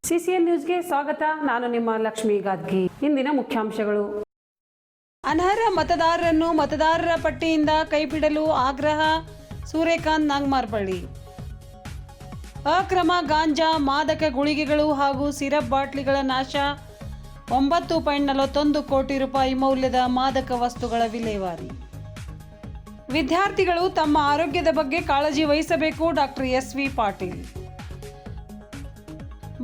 CCN ನ್ಯೂಸ್ಗೆ ಸ್ವಾಗತ. ನಾನು ನಿಮ್ಮ ಲಕ್ಷ್ಮೀ ಗಾದ್ಗಿ. ಇಂದಿನ ಮುಖ್ಯಾಂಶಗಳು. ಅನರ್ಹ ಮತದಾರರನ್ನು ಮತದಾರರ ಪಟ್ಟಿಯಿಂದ ಕೈಬಿಡಲು ಆಗ್ರಹ, ಸೂರ್ಯಕಾಂತ್ ನಾಗಮಾರಪಳ್ಳಿ. ಅಕ್ರಮ ಗಾಂಜಾ, ಮಾದಕ ಗುಳಿಗೆಗಳು ಹಾಗೂ ಸಿರಪ್ ಬಾಟ್ಲಿಗಳ ನಾಶ, 9.41 ಕೋಟಿ ರೂಪಾಯಿ ಮೌಲ್ಯದ ಮಾದಕ ವಸ್ತುಗಳ ವಿಲೇವಾರಿ. ವಿದ್ಯಾರ್ಥಿಗಳು ತಮ್ಮ ಆರೋಗ್ಯದ ಬಗ್ಗೆ ಕಾಳಜಿ ವಹಿಸಬೇಕು, ಡಾಕ್ಟರ್ ಎಸ್.ವಿ. ಪಾಟೀಲ್.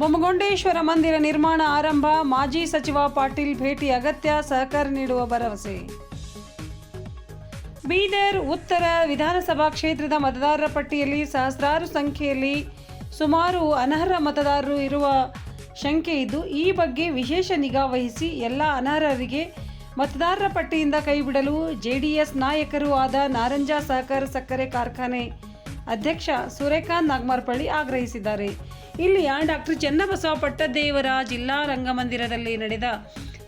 ಬೊಮ್ಮಗೊಂಡೇಶ್ವರ ಮಂದಿರ ನಿರ್ಮಾಣ ಆರಂಭ, ಮಾಜಿ ಸಚಿವ ಪಾಟೀಲ್ ಭೇಟಿ ಅಗತ್ಯ, ಸಹಕಾರ ನೀಡುವ ಭರವಸೆ. ಬೀದರ್ ಉತ್ತರ ವಿಧಾನಸಭಾ ಕ್ಷೇತ್ರದ ಮತದಾರರ ಪಟ್ಟಿಯಲ್ಲಿ ಸಹಸ್ರಾರು ಸಂಖ್ಯೆಯಲ್ಲಿ ಸುಮಾರು ಅನರ್ಹ ಮತದಾರರು ಇರುವ ಶಂಕೆ ಇದ್ದು, ಈ ಬಗ್ಗೆ ವಿಶೇಷ ನಿಗಾ ವಹಿಸಿ ಎಲ್ಲ ಅನರ್ಹರಿಗೆ ಮತದಾರರ ಪಟ್ಟಿಯಿಂದ ಕೈಬಿಡಲು ಜೆಡಿಎಸ್ ನಾಯಕರೂ ಆದ ನಾರಂಜ ಸಹಕಾರ ಸಕ್ಕರೆ ಕಾರ್ಖಾನೆ ಅಧ್ಯಕ್ಷ ಸೂರ್ಯಕಾಂತ್ ನಾಗಮಾರಪಳ್ಳಿ ಆಗ್ರಹಿಸಿದ್ದಾರೆ. ಇಲ್ಲಿಯ ಡಾಕ್ಟರ್ ಚನ್ನಬಸವ ಪಟ್ಟದೇವರ ಜಿಲ್ಲಾ ರಂಗಮಂದಿರದಲ್ಲಿ ನಡೆದ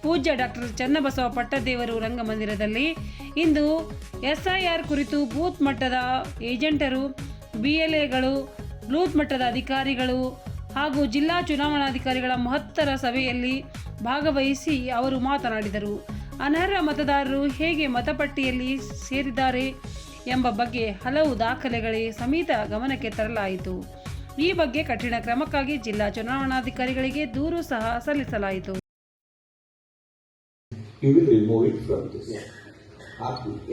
ಪೂಜ್ಯ ಡಾಕ್ಟರ್ ಚನ್ನಬಸವ ಪಟ್ಟದೇವರು ರಂಗಮಂದಿರದಲ್ಲಿ ಇಂದು ಎಸ್ಐಆರ್ ಕುರಿತು ಬೂತ್ ಮಟ್ಟದ ಏಜೆಂಟರು, ಬಿಎಲ್ಎಗಳು, ಬೂತ್ ಮಟ್ಟದ ಅಧಿಕಾರಿಗಳು ಹಾಗೂ ಜಿಲ್ಲಾ ಚುನಾವಣಾಧಿಕಾರಿಗಳ ಮಹತ್ತರ ಸಭೆಯಲ್ಲಿ ಭಾಗವಹಿಸಿ ಅವರು ಮಾತನಾಡಿದರು. ಅನರ್ಹ ಮತದಾರರು ಹೇಗೆ ಮತಪಟ್ಟಿಯಲ್ಲಿ ಸೇರಿದ್ದಾರೆ ಎಂಬ ಬಗ್ಗೆ ಹಲವು ದಾಖಲೆಗಳೇ ಸಮೇತ ಗಮನಕ್ಕೆ ತರಲಾಯಿತು. ಈ ಬಗ್ಗೆ ಕಠಿಣ ಕ್ರಮಕ್ಕಾಗಿ ಜಿಲ್ಲಾ ಚುನಾವಣಾಧಿಕಾರಿಗಳಿಗೆ ದೂರು ಸಹ ಸಲ್ಲಿಸಲಾಯಿತು.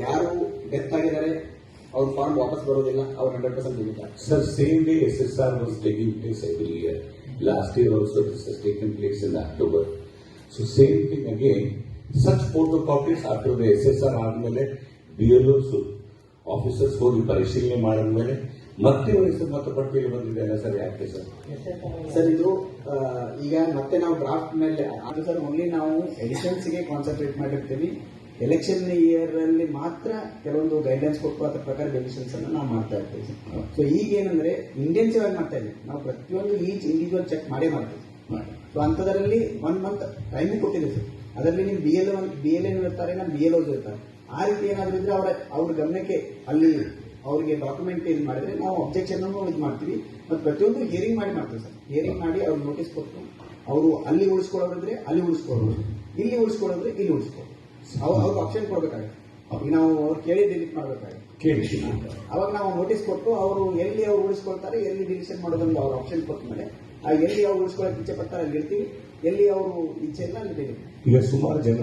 ಯಾರು ಡೆತ್ ಆಗಿದ್ದಾರೆ ಅವ್ರ ಫಾರ್ಮ್ ವಾಪಸ್ ಬರೋದಿಲ್ಲ, ಅವ್ರು 100% ಇರ್ತಾರೆ. Sir, same day SSR was taking place every year. Last year also this has taken place in October. So same thing again. Such photocopies after the SSR ಆದ್ಮೇಲೆ BLOs ಆಫೀಸರ್ಸ್ ಹೋಗಿ ಪರಿಶೀಲನೆ ಮಾಡಿದ್ಮೇಲೆ ಮತ್ತೆ ವಯಸ್ಸು ಮತಪಟ್ಟಿಯಲ್ಲಿ ಬಂದಿದೆ ಅಲ್ಲ ಸರ್, ಯಾಕೆ ಸರ್ ಇದು ಈಗ ಮತ್ತೆ ನಾವು ಡ್ರಾಫ್ಟ್ ಮೇಲೆ ಅದು ಸರ್ ಓನ್ಲಿ ನಾವು ಎಲೆಕ್ಷನ್ಸ್ಗೆ ಕಾನ್ಸಂಟ್ರೇಟ್ ಮಾಡಿರ್ತೀವಿ. ಎಲೆಕ್ಷನ್ ಇಯರ್ ಅಲ್ಲಿ ಮಾತ್ರ ಕೆಲವೊಂದು ಗೈಡ್ಲೈನ್ಸ್ ಕೊಟ್ಟು ಅದರ ಪ್ರಕಾರ ಡೆಸಿಷನ್ಸ್ ಅನ್ನು ನಾವು ಮಾಡ್ತಾ ಇರ್ತೀವಿ. ಸೊ ಈಗ ಏನಂದ್ರೆ ಇಂಟೆನ್ಸಿವ್ ಆಗಿ ಮಾಡ್ತಾ ಇದ್ದೀವಿ ನಾವು, ಪ್ರತಿಯೊಂದು ಈಚ್ ಇಂಡಿವಿಜುವಲ್ ಚೆಕ್ ಮಾಡೇ ಮಾಡ್ತೀವಿ. ಸೊ ಅಂಥದ್ರಲ್ಲಿ 1 ಮಂತ್ ಟೈಮ್ ಕೊಟ್ಟಿದೆ ಸರ್. ಅದರಲ್ಲಿ ನೀವು BLA ಇರ್ತಾರೆ, ನಮ್ಮ BLOs ಇರ್ತಾರೆ. ಆ ರೀತಿ ಏನಾದರೂ ಇದ್ರೆ ಅವ್ರ ಗಮನಕ್ಕೆ ಅಲ್ಲಿ ಅವರಿಗೆ ಡಾಕ್ಯುಮೆಂಟ್ ಇದು ಮಾಡಿದ್ರೆ ನಾವು ಅಬ್ಜೆಕ್ಷನ್ ಇದು ಮಾಡ್ತೀವಿ. ಮತ್ತು ಪ್ರತಿಯೊಂದು ಹಿಯರಿಂಗ್ ಮಾಡ್ತೀವಿ ಸರ್. ಹಿಯರಿಂಗ್ ಮಾಡಿ ಅವ್ರು ನೋಟಿಸ್ ಕೊಟ್ಟು ಅವರು ಅಲ್ಲಿ ಉಳಿಸ್ಕೊಳ್ಳೋದ್ರೆ ಅಲ್ಲಿ ಉಳಿಸ್ಕೊಳ್ಳೋದು, ಇಲ್ಲಿ ಉಳಿಸ್ಕೊಳ್ಳೋದ್ರೆ ಇಲ್ಲಿ ಉಳಿಸ್ಕೊಳ್ಳೋದು, ಅವ್ರಿಗೆ ಆಪ್ಷನ್ ಕೊಡ್ಬೇಕಾಗುತ್ತೆ. ಈಗ ನಾವು ಅವ್ರು ಕೇಳಿ ಡಿಲೀಟ್ ಮಾಡಬೇಕಾಗುತ್ತೆ. ಅವಾಗ ನಾವು ನೋಟಿಸ್ ಕೊಟ್ಟು ಅವರು ಎಲ್ಲಿ ಅವ್ರು ಉಳಿಸ್ಕೊಳ್ತಾರೆ, ಎಲ್ಲಿ ಡಿಲಿಷನ್ ಮಾಡೋದಂದ್ರೆ ಅವ್ರ ಆಪ್ಷನ್ ಕೊಟ್ಟ ಮೇಲೆ ಎಲ್ಲಿ ಅವ್ರು ಉಳಿಸ್ಕೊಳ್ಳೋಕೆ ಇಚ್ಛೆ ಪಡ್ತಾರೆ ಅಲ್ಲಿ ಇರ್ತೀವಿ, ಎಲ್ಲಿ ಅವರು ಇಚ್ಛೆ ಇಲ್ಲ ಅಲ್ಲಿ ಡಿಲೀಟ್. ಈಗ ಸುಮಾರು ಜನ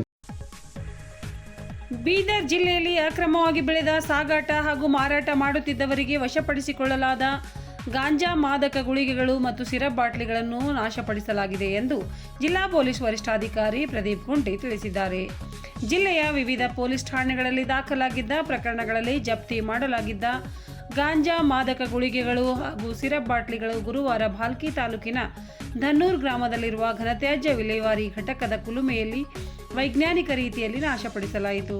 ಬೀದರ್ ಜಿಲ್ಲೆಯಲ್ಲಿ ಅಕ್ರಮವಾಗಿ ಬೆಳೆದ ಸಾಗಾಟ ಹಾಗೂ ಮಾರಾಟ ಮಾಡುತ್ತಿದ್ದವರಿಗೆ ವಶಪಡಿಸಿಕೊಳ್ಳಲಾದ ಗಾಂಜಾ, ಮಾದಕ ಗುಳಿಗೆಗಳು ಮತ್ತು ಸಿರಪ್ ಬಾಟ್ಲಿಗಳನ್ನು ನಾಶಪಡಿಸಲಾಗಿದೆ ಎಂದು ಜಿಲ್ಲಾ ಪೊಲೀಸ್ ವರಿಷ್ಠಾಧಿಕಾರಿ ಪ್ರದೀಪ್ ಗುಂಟಿ ತಿಳಿಸಿದ್ದಾರೆ. ಜಿಲ್ಲೆಯ ವಿವಿಧ ಪೊಲೀಸ್ ಠಾಣೆಗಳಲ್ಲಿ ದಾಖಲಾಗಿದ್ದ ಪ್ರಕರಣಗಳಲ್ಲಿ ಜಪ್ತಿ ಮಾಡಲಾಗಿದ್ದ ಗಾಂಜಾ, ಮಾದಕ ಗುಳಿಗೆಗಳು ಹಾಗೂ ಸಿರಪ್ ಬಾಟ್ಲಿಗಳು ಗುರುವಾರ ಭಾಲ್ಕಿ ತಾಲೂಕಿನ ಧನ್ನೂರ್ ಗ್ರಾಮದಲ್ಲಿರುವ ಘನತ್ಯಾಜ್ಯ ವಿಲೇವಾರಿ ಘಟಕದ ಕುಲುಮೆಯಲ್ಲಿ ವೈಜ್ಞಾನಿಕ ರೀತಿಯಲ್ಲಿ ನಾಶಪಡಿಸಲಾಯಿತು.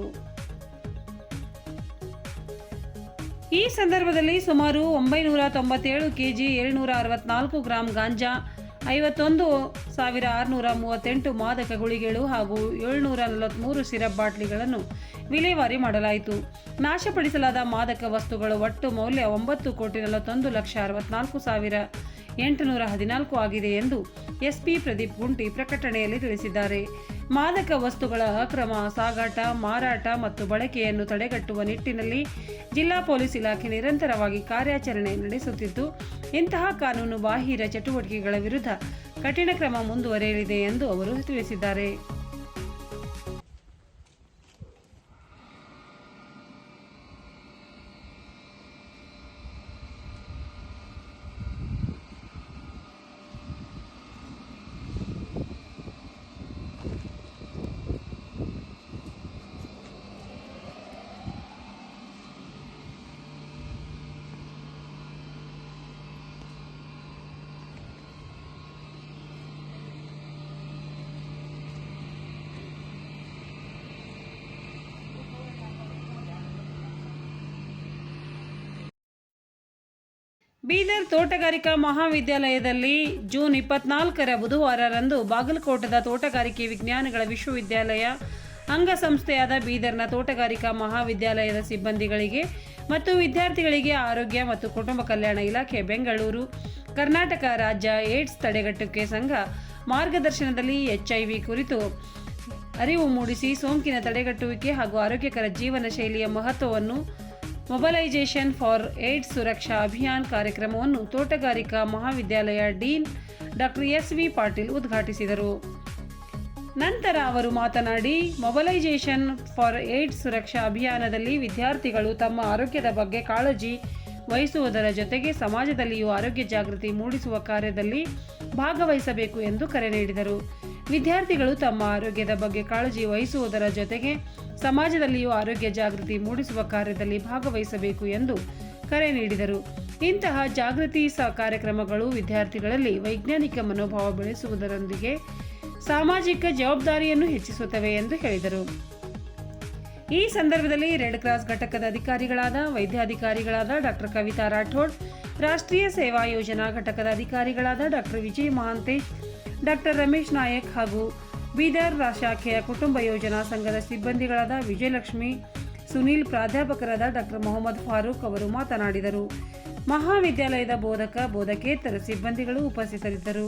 ಈ ಸಂದರ್ಭದಲ್ಲಿ ಸುಮಾರು 997 ಕೆಜಿ 764 ಗ್ರಾಂ ಗಾಂಜಾ, 51,638 ಮಾದಕ ಗುಳಿಗೆಗಳು ಹಾಗೂ 743 ಸಿರಪ್ ಬಾಟ್ಲಿಗಳನ್ನು ವಿಲೇವಾರಿ ಮಾಡಲಾಯಿತು. ನಾಶಪಡಿಸಲಾದ ಮಾದಕ ವಸ್ತುಗಳ ಒಟ್ಟು ಮೌಲ್ಯ 9,64,64,814 ಆಗಿದೆ ಎಂದು ಎಸ್ಪಿ ಪ್ರದೀಪ್ ಗುಂಟಿ ಪ್ರಕಟಣೆಯಲ್ಲಿ ತಿಳಿಸಿದ್ದಾರೆ. ಮಾದಕ ವಸ್ತುಗಳ ಅಕ್ರಮ ಸಾಗಾಟ, ಮಾರಾಟ ಮತ್ತು ಬಳಕೆಯನ್ನು ತಡೆಗಟ್ಟುವ ನಿಟ್ಟಿನಲ್ಲಿ ಜಿಲ್ಲಾ ಪೊಲೀಸ್ ಇಲಾಖೆ ನಿರಂತರವಾಗಿ ಕಾರ್ಯಾಚರಣೆ ನಡೆಸುತ್ತಿದ್ದು, ಇಂತಹ ಕಾನೂನು ಬಾಹಿರ ಚಟುವಟಿಕೆಗಳ ವಿರುದ್ಧ ಕಠಿಣ ಕ್ರಮ ಮುಂದುವರೆಯಲಿದೆ ಎಂದು ಅವರು ತಿಳಿಸಿದ್ದಾರೆ. ಬೀದರ್ ತೋಟಗಾರಿಕಾ ಮಹಾವಿದ್ಯಾಲಯದಲ್ಲಿ ಜೂನ್ 24 ಬುಧವಾರರಂದು ಬಾಗಲಕೋಟದ ತೋಟಗಾರಿಕೆ ವಿಜ್ಞಾನಗಳ ವಿಶ್ವವಿದ್ಯಾಲಯ ಅಂಗಸಂಸ್ಥೆಯಾದ ಬೀದರ್ನ ತೋಟಗಾರಿಕಾ ಮಹಾವಿದ್ಯಾಲಯದ ಸಿಬ್ಬಂದಿಗಳಿಗೆ ಮತ್ತು ವಿದ್ಯಾರ್ಥಿಗಳಿಗೆ ಆರೋಗ್ಯ ಮತ್ತು ಕುಟುಂಬ ಕಲ್ಯಾಣ ಇಲಾಖೆ ಬೆಂಗಳೂರು, ಕರ್ನಾಟಕ ರಾಜ್ಯ ಏಡ್ಸ್ ತಡೆಗಟ್ಟುವಿಕೆ ಸಂಘ ಮಾರ್ಗದರ್ಶನದಲ್ಲಿ HIV ಕುರಿತು ಅರಿವು ಮೂಡಿಸಿ ಸೋಂಕಿನ ತಡೆಗಟ್ಟುವಿಕೆ ಹಾಗೂ ಆರೋಗ್ಯಕರ ಜೀವನ ಶೈಲಿಯ ಮಹತ್ವವನ್ನು ಮೊಬಲೈಜೇಷನ್ ಫಾರ್ ಏಡ್ಸ್ ಸುರಕ್ಷಾ ಅಭಿಯಾನ್ ಕಾರ್ಯಕ್ರಮವನ್ನು ತೋಟಗಾರಿಕಾ ಮಹಾವಿದ್ಯಾಲಯ ಡೀನ್ ಡಾಕ್ಟರ್ SV ಪಾಟೀಲ್ ಉದ್ಘಾಟಿಸಿದರು. ನಂತರ ಅವರು ಮಾತನಾಡಿ, ಮೊಬಲೈಜೇಷನ್ ಫಾರ್ ಏಡ್ಸ್ ಸುರಕ್ಷಾ ಅಭಿಯಾನದಲ್ಲಿ ವಿದ್ಯಾರ್ಥಿಗಳು ತಮ್ಮ ಆರೋಗ್ಯದ ಬಗ್ಗೆ ಕಾಳಜಿ ವಹಿಸುವುದರ ಜೊತೆಗೆ ಸಮಾಜದಲ್ಲಿಯೂ ಆರೋಗ್ಯ ಜಾಗೃತಿ ಮೂಡಿಸುವ ಕಾರ್ಯದಲ್ಲಿ ಭಾಗವಹಿಸಬೇಕು ಎಂದು ಕರೆ ನೀಡಿದರು. ವಿದ್ಯಾರ್ಥಿಗಳು ತಮ್ಮ ಆರೋಗ್ಯದ ಬಗ್ಗೆ ಕಾಳಜಿ ವಹಿಸುವುದರ ಜೊತೆಗೆ ಸಮಾಜದಲ್ಲಿಯೂ ಆರೋಗ್ಯ ಜಾಗೃತಿ ಮೂಡಿಸುವ ಕಾರ್ಯದಲ್ಲಿ ಭಾಗವಹಿಸಬೇಕು ಎಂದು ಕರೆ ನೀಡಿದರು. ಇಂತಹ ಜಾಗೃತಿ ಕಾರ್ಯಕ್ರಮಗಳು ವಿದ್ಯಾರ್ಥಿಗಳಲ್ಲಿ ವೈಜ್ಞಾನಿಕ ಮನೋಭಾವ ಬೆಳೆಸುವುದರೊಂದಿಗೆ ಸಾಮಾಜಿಕ ಜವಾಬ್ದಾರಿಯನ್ನು ಹೆಚ್ಚಿಸುತ್ತವೆ ಎಂದು ಹೇಳಿದರು. ಈ ಸಂದರ್ಭದಲ್ಲಿ ರೆಡ್ ಕ್ರಾಸ್ ಘಟಕದ ಅಧಿಕಾರಿಗಳಾದ ವೈದ್ಯಾಧಿಕಾರಿಗಳಾದ ಡಾಕ್ಟರ್ ಕವಿತಾ ರಾಠೋಡ್, ರಾಷ್ಟ್ರೀಯ ಸೇವಾ ಯೋಜನಾ ಘಟಕದ ಅಧಿಕಾರಿಗಳಾದ ಡಾಕ್ಟರ್ ವಿಜಯ್ ಮಹಾಂತೇಶ್, ಡಾಕ್ಟರ್ ರಮೇಶ್ ನಾಯಕ್ ಹಾಗೂ ಬೀದರ್ ಶಾಖೆಯ ಕುಟುಂಬ ಯೋಜನಾ ಸಂಘದ ಸಿಬ್ಬಂದಿಗಳಾದ ವಿಜಯಲಕ್ಷ್ಮಿ, ಸುನೀಲ್, ಪ್ರಾಧ್ಯಾಪಕರಾದ ಡಾಕ್ಟರ್ ಮೊಹಮ್ಮದ್ ಫಾರೂಕ್ ಅವರು ಮಾತನಾಡಿದರು. ಮಹಾವಿದ್ಯಾಲಯದ ಬೋಧಕೇತರ ಸಿಬ್ಬಂದಿಗಳು ಉಪಸ್ಥಿತರಿದ್ದರು.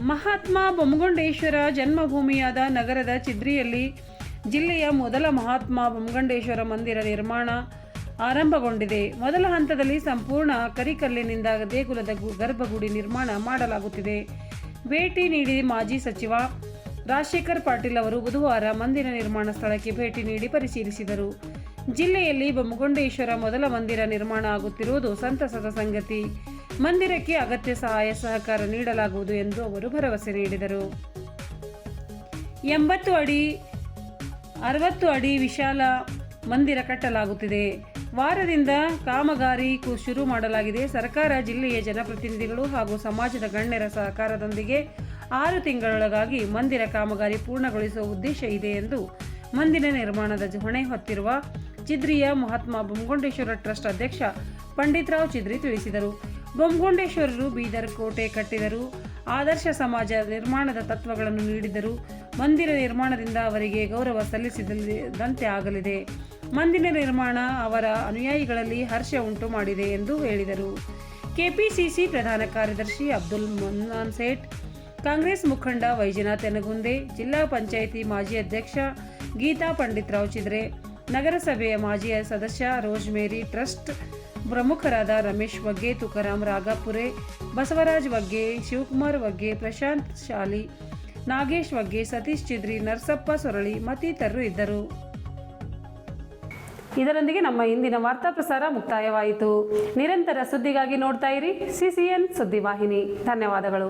ಮಹಾತ್ಮ ಬೊಮ್ಮಗೊಂಡೇಶ್ವರ ಜನ್ಮಭೂಮಿಯಾದ ನಗರದ ಚಿದ್ರಿಯಲ್ಲಿ ಜಿಲ್ಲೆಯ ಮೊದಲ ಮಹಾತ್ಮ ಬೊಮ್ಮಗೊಂಡೇಶ್ವರ ಮಂದಿರ ನಿರ್ಮಾಣ ಆರಂಭಗೊಂಡಿದೆ. ಮೊದಲ ಹಂತದಲ್ಲಿ ಸಂಪೂರ್ಣ ಕರಿಕಲ್ಲಿನಿಂದ ದೇಗುಲದ ಗರ್ಭಗುಡಿ ನಿರ್ಮಾಣ ಮಾಡಲಾಗುತ್ತಿದೆ. ಭೇಟಿ ನೀಡಿ ಮಾಜಿ ಸಚಿವ ರಾಜಶೇಖರ್ ಪಾಟೀಲ್ ಅವರು ಬುಧವಾರ ಮಂದಿರ ನಿರ್ಮಾಣ ಸ್ಥಳಕ್ಕೆ ಭೇಟಿ ನೀಡಿ ಪರಿಶೀಲಿಸಿದರು. ಜಿಲ್ಲೆಯಲ್ಲಿ ಬೊಮ್ಮಗೊಂಡೇಶ್ವರ ಮೊದಲ ಮಂದಿರ ನಿರ್ಮಾಣ ಆಗುತ್ತಿರುವುದು ಸಂತಸದ ಸಂಗತಿ. ಮಂದಿರಕ್ಕೆ ಅಗತ್ಯ ಸಹಾಯ ಸಹಕಾರ ನೀಡಲಾಗುವುದು ಎಂದು ಅವರು ಭರವಸೆ ನೀಡಿದರು. 80 ಅಡಿ 60 ಅಡಿ ವಿಶಾಲ ಮಂದಿರ ಕಟ್ಟಲಾಗುತ್ತಿದೆ. ವಾರದಿಂದ ಕಾಮಗಾರಿ ಶುರು ಮಾಡಲಾಗಿದೆ. ಸರ್ಕಾರ, ಜಿಲ್ಲೆಯ ಜನಪ್ರತಿನಿಧಿಗಳು ಹಾಗೂ ಸಮಾಜದ ಗಣ್ಯರ ಸಹಕಾರದೊಂದಿಗೆ 6 ತಿಂಗಳೊಳಗಾಗಿ ಮಂದಿರ ಕಾಮಗಾರಿ ಪೂರ್ಣಗೊಳಿಸುವ ಉದ್ದೇಶ ಇದೆ ಎಂದು ಮಂದಿರ ನಿರ್ಮಾಣದ ಹೊಣೆ ಹೊತ್ತಿರುವ ಚಿದ್ರಿಯ ಮಹಾತ್ಮ ಬೊಮ್ಮಗೊಂಡೇಶ್ವರ ಟ್ರಸ್ಟ್ ಅಧ್ಯಕ್ಷ ಪಂಡಿತರಾವ್ ಚಿದ್ರಿ ತಿಳಿಸಿದರು. ಬೊಮ್ಮಗೊಂಡೇಶ್ವರರು ಬೀದರ್ ಕೋಟೆ ಕಟ್ಟಿದರು. ಆದರ್ಶ ಸಮಾಜ ನಿರ್ಮಾಣದ ತತ್ವಗಳನ್ನು ನೀಡಿದರು. ಮಂದಿರ ನಿರ್ಮಾಣದಿಂದ ಅವರಿಗೆ ಗೌರವ ಸಲ್ಲಿಸಿದಂತೆ ಆಗಲಿದೆ. ಮಂದಿರ ನಿರ್ಮಾಣ ಅವರ ಅನುಯಾಯಿಗಳಲ್ಲಿ ಹರ್ಷ ಉಂಟು ಮಾಡಿದೆ ಎಂದು ಹೇಳಿದರು. ಕೆಪಿಸಿಸಿ ಪ್ರಧಾನ ಕಾರ್ಯದರ್ಶಿ ಅಬ್ದುಲ್ ಮನ್ನಾನ್ ಸೇಠ್, ಕಾಂಗ್ರೆಸ್ ಮುಖಂಡ ವೈಜನಾಥ್ ಯನಗುಂದೆ, ಜಿಲ್ಲಾ ಪಂಚಾಯಿತಿ ಮಾಜಿ ಅಧ್ಯಕ್ಷ ಗೀತಾ ಪಂಡಿತರಾವ್ ಚಿದ್ರೆ, ನಗರಸಭೆಯ ಮಾಜಿ ಸದಸ್ಯ ರೋಜ್ಮೇರಿ, ಟ್ರಸ್ಟ್ ಪ್ರಮುಖರಾದ ರಮೇಶ್ ವಗ್ಗೆ, ತುಕಾರಾಮ್ ರಾಗಾಪುರೆ, ಬಸವರಾಜ್ ವಗ್ಗೆ, ಶಿವಕುಮಾರ್ ವಗ್ಗೆ, ಪ್ರಶಾಂತ್ ಶಾಲಿ, ನಾಗೇಶ್ ವಗ್ಗೆ, ಸತೀಶ್ ಚಿದ್ರಿ, ನರಸಪ್ಪ ಸೊರಳಿ ಮತ್ತಿತರರು ಇದ್ದರು. ಇದರೊಂದಿಗೆ ನಮ್ಮ ಇಂದಿನ ವಾರ್ತಾ ಪ್ರಸಾರ ಮುಕ್ತಾಯವಾಯಿತು. ನಿರಂತರ ಸುದ್ದಿಗಾಗಿ ನೋಡ್ತಾ ಇರಿ CCN ಸುದ್ದಿವಾಹಿನಿ. ಧನ್ಯವಾದಗಳು.